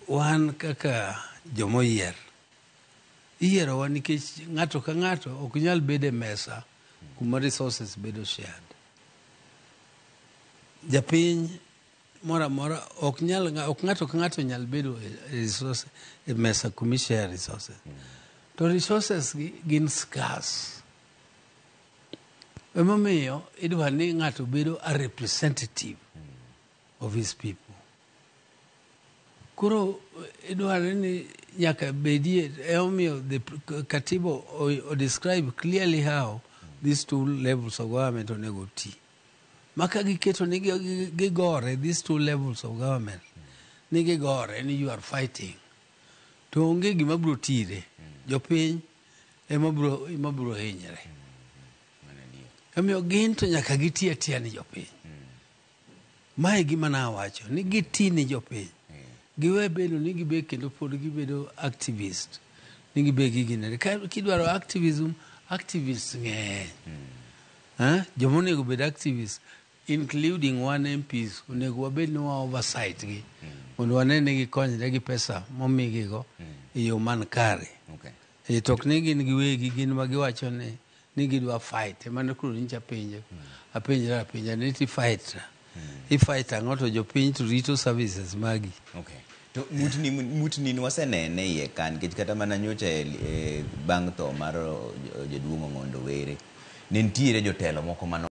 wan kaka jomoyier iyiero wa nikech ng'ato ka ng'ato ok nyal bedo e mesa kuma resources bedo shared. Japiny mora mora ok ng'ato ka ng'ato nyal bedo resources e mesa kuma share resources. To resources gin scarce. Emomiyo idwa ni ng'ato bedo a representative of his people. Koro idwaro ni nyaka bedie, emomiyo the Katiba describe clearly how these two levels of government onego ti. Maka giketo ni gigore, these two levels of government, ni gigore ni you are fighting. To onge gima biro tire. Jopiny ema biro hinyre. Emomiyo gin to nyaka giti atia ni jopiny. Mae gima nawacho ni giti ni jopiny. Giwe bedo ni gibe kendo pod gibedo activist. Ni gibe giginere. Kidwaro activism, activists ng'eny. Jomo onego bed activists, including one MPs, onego wabed ni wa oversight gi. Mondo wane ni gikonyre gi pesa momigigo e yo man kare. Tok ni gin giwegi gin ma giwacho ni gidwa fight. Mano kuro nicha pinje. Apenjra ni ti fight. I-fight ang'o to jopiny to rito services magi. To mutni wasenene iye kan kech kata mana nyocha bang' tho mar jaduong' Ong'ondo Were. Nentiere jotelo moko mano